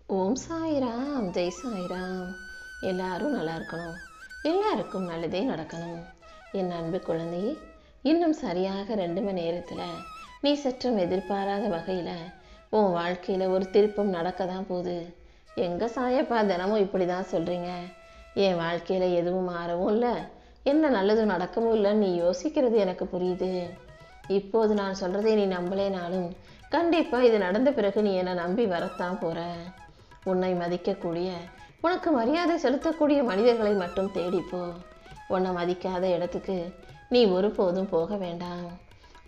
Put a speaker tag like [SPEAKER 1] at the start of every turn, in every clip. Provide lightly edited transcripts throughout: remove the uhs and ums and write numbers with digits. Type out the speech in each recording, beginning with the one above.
[SPEAKER 1] ஓம் சாய்ராம், ஜெய் சாய்ராம். எல்லாரும் நல்லா இருக்கணும், எல்லாருக்கும் நல்லதே நடக்கணும். என் அன்பு குழந்தையே, இன்னும் சரியாக 2 மணி நேரத்தில் நீ சற்றும் எதிர்பாராத வகையில் உன் வாழ்க்கையில் ஒரு திருப்பம் நடக்க தான் போகுது. எங்கே சாயப்பா தினமும் இப்படி தான் சொல்கிறீங்க? என் வாழ்க்கையில் எதுவும் மாறவும் இல்லை, என்ன நல்லதும் நடக்கவும் இல்லைன்னு நீ யோசிக்கிறது எனக்கு புரியுது. இப்போது நான் சொல்கிறதை நீ நம்பலேனாலும் கண்டிப்பாக இது நடந்த பிறகு நீ என்னை நம்பி வரத்தான் போகிற. உன்னை மதிக்கக்கூடிய, உனக்கு மரியாதை செலுத்தக்கூடிய மனிதர்களை மட்டும் தேடிப்போ. உன்னை மதிக்காத இடத்துக்கு நீ ஒருபோதும் போக வேண்டாம்.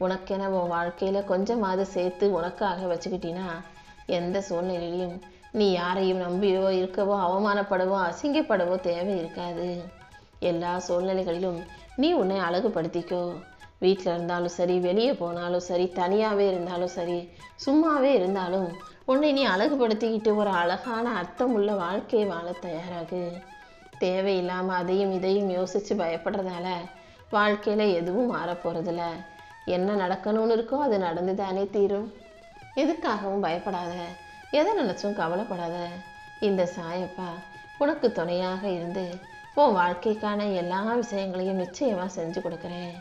[SPEAKER 1] உனக்கென உன் வாழ்க்கையில் கொஞ்சமாவது சேர்த்து உனக்காக வச்சுக்கிட்டினா எந்த சூழ்நிலையிலையும் நீ யாரையும் நம்பியோ இருக்கவோ அவமானப்படவோ அசிங்கப்படவோ தேவை இருக்காது. எல்லா சூழ்நிலைகளிலும் நீ உன்னை அழகுபடுத்திக்கோ. வீட்டில் இருந்தாலும் சரி, வெளியே போனாலும் சரி, தனியாகவே இருந்தாலும் சரி, சும்மாவே இருந்தாலும் உன்னை நீ அழகுபடுத்திக்கிட்டு ஒரு அழகான அர்த்தமுள்ள வாழ்க்கையை வாழ தயாராகு. தேவையில்லாமல் அதையும் இதையும் யோசித்து பயப்படுறதால வாழ்க்கையில் எதுவும் மாறப்போகிறதில்ல. என்ன நடக்கணும்னு இருக்கோ அது நடந்து தானே தீரும். எதுக்காகவும் பயப்படாத, எதை நினச்சும் கவலைப்படாத. இந்த சாயப்பா உனக்கு துணையாக இருந்து உன் வாழ்க்கைக்கான எல்லா விஷயங்களையும் நிச்சயமாக செஞ்சு கொடுக்குறேன்.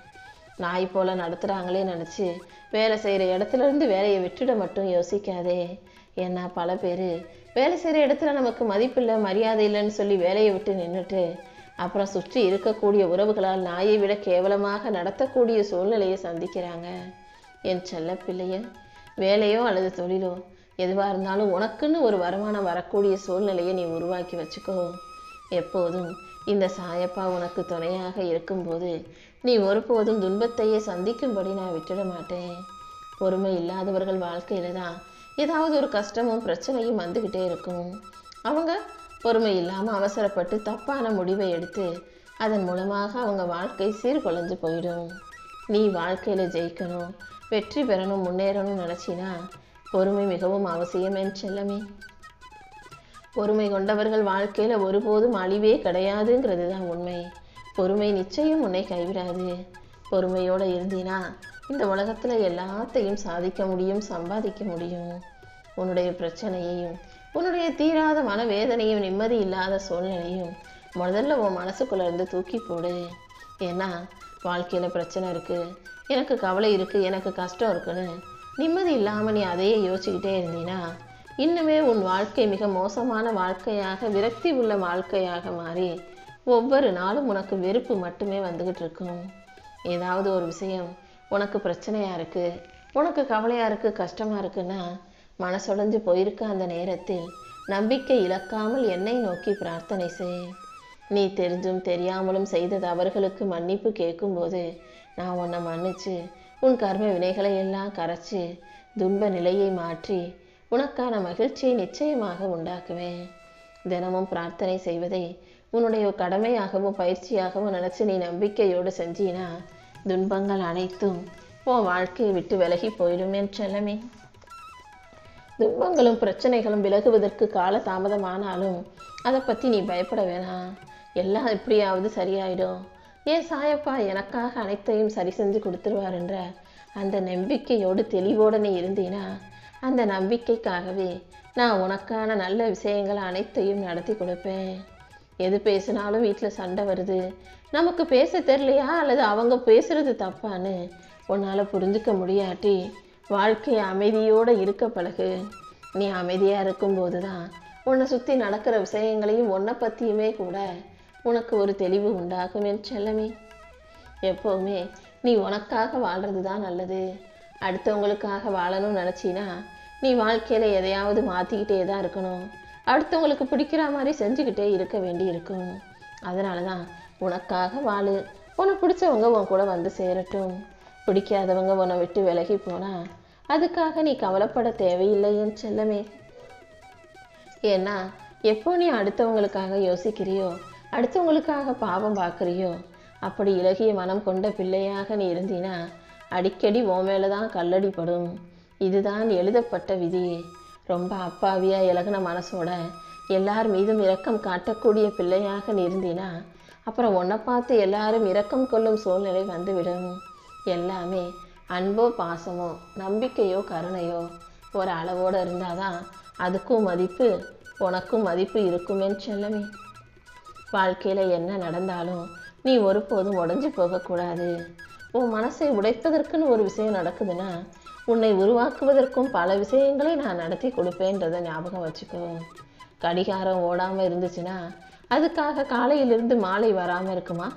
[SPEAKER 1] நாய் போல் நடத்துகிறாங்களே நினச்சி வேலை செய்கிற இடத்துலேருந்து வேலையை விட்டுட மட்டும் யோசிக்காதே. ஏன்னா பல பேர் வேலை செய்கிற இடத்துல நமக்கு மதிப்பில்லை, மரியாதை இல்லைன்னு சொல்லி வேலையை விட்டு நின்றுட்டு அப்புறம் சுற்றி இருக்கக்கூடிய உறவுகளால் நாயை விட கேவலமாக நடத்தக்கூடிய சூழ்நிலையை சந்திக்கிறாங்க. என் செல்ல பிள்ளைய, வேலையோ அல்லது தொழிலோ எதுவாக இருந்தாலும் உனக்குன்னு ஒரு வருமானம் வரக்கூடிய சூழ்நிலையை நீ உருவாக்கி வச்சுக்கோ. எப்போதும் இந்த சாயப்பா உனக்கு துணையாக இருக்கும்போது நீ ஒருபோதும் துன்பத்தையே சந்திக்கும்படி நான் விட்டுட மாட்டேன். பொறுமை இல்லாதவர்கள் வாழ்க்கையில தான் ஏதாவது ஒரு கஷ்டமும் பிரச்சனையும் வந்துக்கிட்டே இருக்கும். அவங்க பொறுமை இல்லாமல் அவசரப்பட்டு தப்பான முடிவை எடுத்து அதன் மூலமாக அவங்க வாழ்க்கை சீர்குலைஞ்சு போயிடும். நீ வாழ்க்கையில் ஜெயிக்கணும், வெற்றி பெறணும், முன்னேறணும்னு நினச்சினா பொறுமை மிகவும் அவசியம் என் செல்லமே. பொறுமை கொண்டவர்கள் வாழ்க்கையில் ஒருபோதும் அழிவே கிடையாதுங்கிறது தான் உண்மை. பொறுமை நிச்சயம் உன்னை கைவிடாது. பொறுமையோடு இருந்தீனா இந்த உலகத்தில் எல்லாத்தையும் சாதிக்க முடியும், சம்பாதிக்க முடியும். உன்னுடைய பிரச்சனையையும் உன்னுடைய தீராத மனவேதனையும் நிம்மதி இல்லாத சூழ்நிலையும் முதல்ல உன் மனசுக்குள்ளே இருந்து தூக்கி போடு. ஏன்னா வாழ்க்கையில் பிரச்சனை இருக்குது, எனக்கு கவலை இருக்குது, எனக்கு கஷ்டம் இருக்குன்னு நிம்மதி இல்லாமல் நீ அதையே யோசிச்சுக்கிட்டே இருந்தீனா இன்னுமே உன் வாழ்க்கை மிக மோசமான வாழ்க்கையாக, விரக்தி உள்ள வாழ்க்கையாக மாறி ஒவ்வொரு நாளும் உனக்கு வெறுப்பு மட்டுமே வந்துக்கிட்டு இருக்கும். ஏதாவது ஒரு விஷயம் உனக்கு பிரச்சனையாக இருக்குது, உனக்கு கவலையாக இருக்குது, கஷ்டமாக இருக்குன்னா மனசுடைஞ்சு போயிருக்க அந்த நேரத்தில் நம்பிக்கை இழக்காமல் என்னை நோக்கி பிரார்த்தனை செய். நீ தெரிஞ்சும் தெரியாமலும் செய்த தவறுகளுக்கு மன்னிப்பு கேட்கும்போது நான் உன்னை மன்னிச்சு உன் கர்ம வினைகளை எல்லாம் கரைச்சி துன்ப நிலையை மாற்றி உனக்கான மகிழ்ச்சியை நிச்சயமாக உண்டாக்குவேன். தினமும் பிரார்த்தனை செய்வதை உன்னுடைய கடமையாகவும் பயிற்சியாகவும் நினச்சி நீ நம்பிக்கையோடு செஞ்சினா துன்பங்கள் அனைத்தும் உன் வாழ்க்கையை விட்டு விலகி போயிடும் என் செல்லமே. துன்பங்களும் பிரச்சனைகளும் விலகுவதற்கு கால தாமதமானாலும் அதை பற்றி நீ பயப்பட வேணாம். எல்லாம் எப்படியாவது சரியாயிடும். ஏன் சாயப்பா எனக்காக அனைத்தையும் சரி செஞ்சு கொடுத்துருவாருன்ற அந்த நம்பிக்கையோடு தெளிவோடு நீ இருந்தீனா அந்த நம்பிக்கைக்காகவே நான் உனக்கான நல்ல விஷயங்கள் அனைத்தையும் நடத்தி கொடுப்பேன். எது பேசினாலும் வீட்டில் சண்டை வருது, நமக்கு பேச தெரியலையா அல்லது அவங்க பேசுறது தப்பான்னு உன்னால் புரிஞ்சுக்க முடியாட்டி வாழ்க்கை அமைதியோடு இருக்க பழகு. நீ அமைதியாக இருக்கும்போது தான் உன்னை சுற்றி நடக்கிற விஷயங்களையும் உன்னை பற்றியுமே கூட உனக்கு ஒரு தெளிவு உண்டாகும் என் செல்லமே. எப்போவுமே நீ உனக்காக வாழ்கிறது தான் நல்லது. அடுத்தவங்களுக்காக வாழணும்னு நினச்சினா நீ வாழ்க்கையில் எதையாவது மாற்றிக்கிட்டே தான் இருக்கணும். அடுத்தவங்களுக்கு பிடிக்கிற மாதிரி செஞ்சுக்கிட்டே இருக்க வேண்டி இருக்கும். அதனால தான் உனக்காக வாழு. உனக்கு பிடிச்சவங்க உன் கூட வந்து சேரட்டும். பிடிக்காதவங்க உன்னை விட்டு விலகி போனால் அதுக்காக நீ கவலைப்பட தேவையில்லை என் செல்லமே. ஏன்னா எப்போ நீ அடுத்தவங்களுக்காக யோசிக்கிறியோ, அடுத்தவங்களுக்காக பாவம் பார்க்குறியோ, அப்படி இலகிய மனம் கொண்ட பிள்ளையாக நீ இருந்தீனா அடிக்கடி உன் மேலே தான் கல்லடிப்படும். இதுதான் எழுதப்பட்ட விதி. ரொம்ப அப்பாவியாக இலகுன மனசோட எல்லார் மீதும் இரக்கம் காட்டக்கூடிய பிள்ளையாக நீ இருந்தீனா அப்புறம் உன்னை பார்த்து எல்லாரும் இரக்கம் கொள்ளும் சூழ்நிலை வந்துவிடும். எல்லாமே அன்போ பாசமோ நம்பிக்கையோ கருணையோ ஒரு அளவோடு இருந்தால் தான் அதுக்கும் மதிப்பு, உனக்கும் மதிப்பு இருக்குமே செல்லமே. வாழ்க்கையில் என்ன நடந்தாலும் நீ ஒருபோதும் உடஞ்சி போகக்கூடாது. உன் மனசை உடைப்பதற்குன்னு ஒரு விஷயம் நடக்குதுன்னா உன்னை உருவாக்குவதற்கும் பல விஷயங்களை நான் நடத்தி கொடுப்பேன்றதை ஞாபகம் வச்சுக்கோ. கடிகாரம் ஓடாமல் இருந்துச்சுன்னா அதுக்காக காலையிலிருந்து மாலை வராமல் இருக்குமா,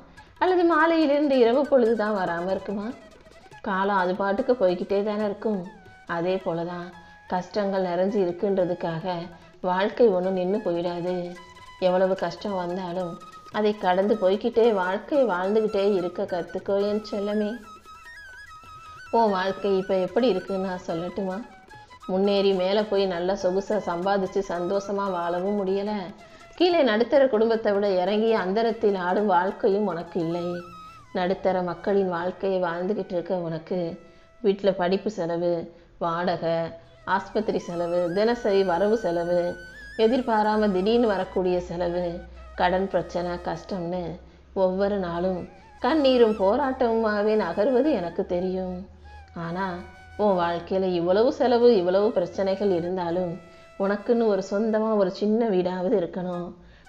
[SPEAKER 1] அல்லது மாலையிலிருந்து இரவு பொழுது தான் வராமல் இருக்குமா? காலம் அது பாட்டுக்கு போய்கிட்டே தானே இருக்கும். அதே போல தான் கஷ்டங்கள் நிறைஞ்சு இருக்குன்றதுக்காக வாழ்க்கை ஒன்றும் நின்று போயிடாது. எவ்வளவு கஷ்டம் வந்தாலும் அதை கடந்து போய்கிட்டே வாழ்க்கை வாழ்ந்துக்கிட்டே இருக்க கற்றுக்கோ என் செல்லமே. உன் வாழ்க்கை இப்போ எப்படி இருக்குன்னு நான் சொல்லட்டுமா? முன்னேறி மேலே போய் நல்ல சொகுசை சம்பாதிச்சு சந்தோஷமாக வாழவும் முடியலை. கீழே நடுத்தர குடும்பத்தை விட இறங்கி அந்தரத்தில் ஆடும் வாழ்க்கையும் உனக்கு இல்லை. நடுத்தர மக்களின் வாழ்க்கையை வாழ்ந்துக்கிட்டு இருக்க உனக்கு வீட்டில் படிப்பு செலவு, வாடகை, ஆஸ்பத்திரி செலவு, தினசரி வரவு செலவு, எதிர்பாராமல் திடீர்னு வரக்கூடிய செலவு, கடன் பிரச்சனை, கஷ்டம்னு ஒவ்வொரு நாளும் கண்ணீரும் போராட்டமாகவே நகர்வது எனக்கு தெரியும். ஆனால் உன் வாழ்க்கையில் இவ்வளவு செலவு, இவ்வளவு பிரச்சனைகள் இருந்தாலும் உனக்குன்னு ஒரு சொந்தமாக ஒரு சின்ன வீடாவது இருக்கணும்.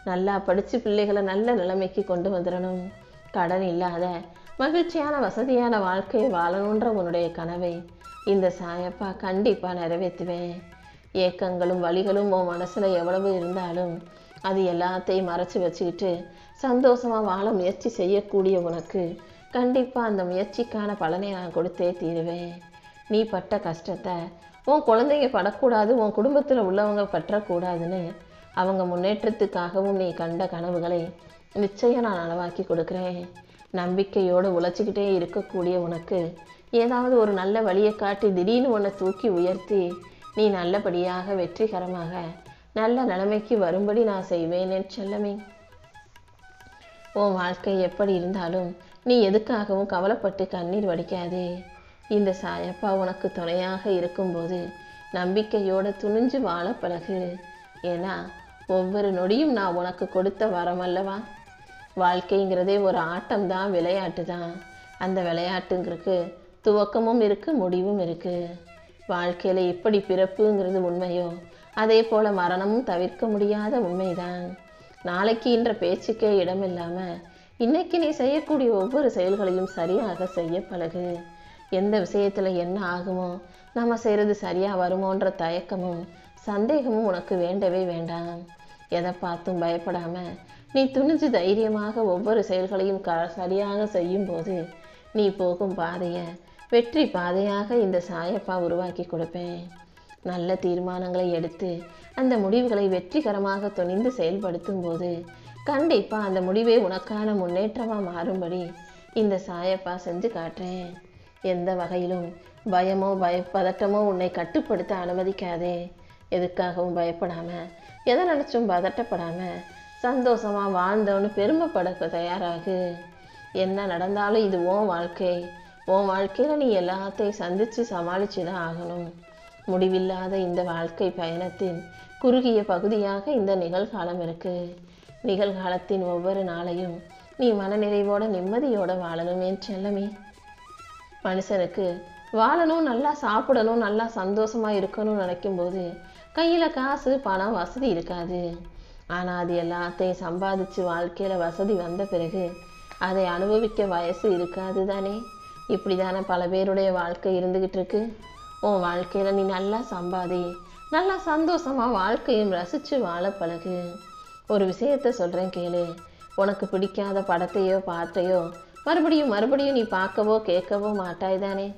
[SPEAKER 1] நல்லா படித்து பிள்ளைகளை நல்ல நிலைமைக்கு கொண்டு வந்துடணும். கடன் இல்லாத மகிழ்ச்சியான வசதியான வாழ்க்கையை வாழணுன்ற உன்னுடைய கனவை இந்த சாயப்பா கண்டிப்பாக நிறைவேற்றுவேன். ஏக்கங்களும் வலிகளும் உன் மனசில் எவ்வளவு இருந்தாலும் அது எல்லாத்தையும் மறைச்சி வச்சுக்கிட்டு சந்தோஷமாக வாழ முயற்சி செய்யக்கூடிய உனக்கு கண்டிப்பாக அந்த முயற்சிக்கான பலனை நான் கொடுத்தே தீருவேன். நீ பட்ட கஷ்டத்தை உன் குழந்தைங்க படக்கூடாது, உன் குடும்பத்தில் உள்ளவங்க பற்றக்கூடாதுன்னு அவங்க முன்னேற்றத்துக்காகவும் நீ கண்ட கனவுகளை நிச்சயம் நான் நனவாக்கி கொடுக்குறேன். நம்பிக்கையோடு உழைச்சிக்கிட்டே இருக்கக்கூடிய உனக்கு ஏதாவது ஒரு நல்ல வழியை காட்டி திடீர்னு உன்னை தூக்கி உயர்த்தி நீ நல்லபடியாக வெற்றிகரமாக நல்ல நிலைமைக்கு வரும்படி நான் செய்வேன் என் செல்லமே. உன் வாழ்க்கை எப்படி இருந்தாலும் நீ எதுக்காகவும் கவலைப்பட்டு கண்ணீர் வடிக்காதே. இந்த சாயப்பா உனக்கு துணையாக இருக்கும்போது நம்பிக்கையோடு துணிஞ்சு வாழ பழகு. ஏன்னா ஒவ்வொரு நொடியும் நான் உனக்கு கொடுத்த வரமல்லவா. வாழ்க்கைங்கிறதே ஒரு ஆட்டம்தான், விளையாட்டு தான். அந்த விளையாட்டுங்கிறதுக்கு துவக்கமும் இருக்குது, முடிவும் இருக்குது. வாழ்க்கையில் எப்படி பிறப்புங்கிறது உண்மையோ அதே போல் மரணமும் தவிர்க்க முடியாத உண்மைதான். நாளைக்குன்ற பேச்சுக்கே இடமில்லாமல் இன்னைக்கு நீ செய்யக்கூடிய ஒவ்வொரு செயல்களையும் சரியாக செய்ய பழகு. எந்த விஷயத்தில் என்ன ஆகுமோ, நம்ம செய்கிறது சரியாக வருமோன்ற தயக்கமும் சந்தேகமும் உனக்கு வேண்டவே வேண்டாம். எதை பார்த்தும் பயப்படாமல் நீ துணிஞ்சு தைரியமாக ஒவ்வொரு செயல்களையும் சரியாக செய்யும்போது நீ போகும் பாதையை வெற்றி பாதையாக இந்த சாயப்பா உருவாக்கி கொடுப்பேன். நல்ல தீர்மானங்களை எடுத்து அந்த முடிவுகளை வெற்றிகரமாக துணிந்து செயல்படுத்தும் போது கண்டிப்பாக அந்த முடிவே உனக்கான முன்னேற்றமாக மாறும்படி இந்த சாயப்பா செஞ்சு காட்டுறேன். எந்த வகையிலும் பயமோ பதட்டமோ உன்னை கட்டுப்படுத்த அனுமதிக்காதே. எதுக்காகவும் பயப்படாமல், எதை நினச்சும் பதட்டப்படாமல் சந்தோஷமாக வாழ்ந்தவனு பெருமைப்பட தயாராகு. என்ன நடந்தாலும் இது உன் வாழ்க்கை. உன் வாழ்க்கையில் நீ எல்லாத்தையும் சந்தித்து சமாளித்து தான் ஆகணும். முடிவில்லாத இந்த வாழ்க்கை பயணத்தின் குறுகிய பகுதியாக இந்த நிகழ்காலம் இருக்குது. நிகழ்காலத்தின் ஒவ்வொரு நாளையும் நீ மனநிறைவோட நிம்மதியோட வாழணும் என் செல்லமே. மனுஷனுக்கு வாழணும், நல்லா சாப்பிடணும், நல்லா சந்தோஷமாக இருக்கணும்னு நினைக்கும்போது கையில் காசு பணம் வசதி இருக்காது. ஆனால் அது எல்லாத்தையும் சம்பாதிச்சு வாழ்க்கையில் வசதி வந்த பிறகு அதை அனுபவிக்க வயசு இருக்காது தானே. இப்படி தானே பல பேருடைய வாழ்க்கை இருந்துக்கிட்டு இருக்கு. உன் வாழ்க்கையில் நீ நல்லா சம்பாதி, நல்லா சந்தோஷமாக வாழ்க்கையும் ரசித்து வாழ பழகு. ஒரு விஷயத்த சொல்கிறேன் கேளு. உனக்கு பிடிக்காத படத்தையோ பாட்டையோ மறுபடியும் மறுபடியும் நீ பார்க்கவோ கேட்கவோ மாட்டாய் தானே.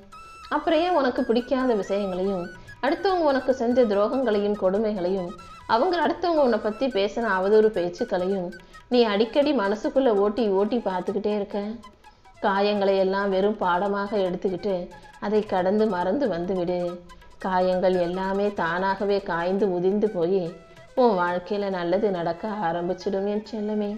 [SPEAKER 1] அப்புறம் ஏன் உனக்கு பிடிக்காத விஷயங்களையும் அடுத்தவங்க உனக்கு செஞ்ச துரோகங்களையும் கொடுமைகளையும் அவங்க அடுத்தவங்க உன்னை பற்றி பேசின அவதூறு பேச்சுக்களையும் நீ அடிக்கடி மனசுக்குள்ளே ஓட்டி ஓட்டி பார்த்துக்கிட்டே இருக்க? காயங்களை எல்லாம் வெறும் பாடமாக எடுத்துக்கிட்டு அதை கடந்து மறந்து வந்துவிடு. காயங்கள் எல்லாமே தானாகவே காய்ந்து உதிர்ந்து போய் உன் வாழ்க்கையில் நல்லது நடக்க ஆரம்பிச்சிடும் என் செல்லமே.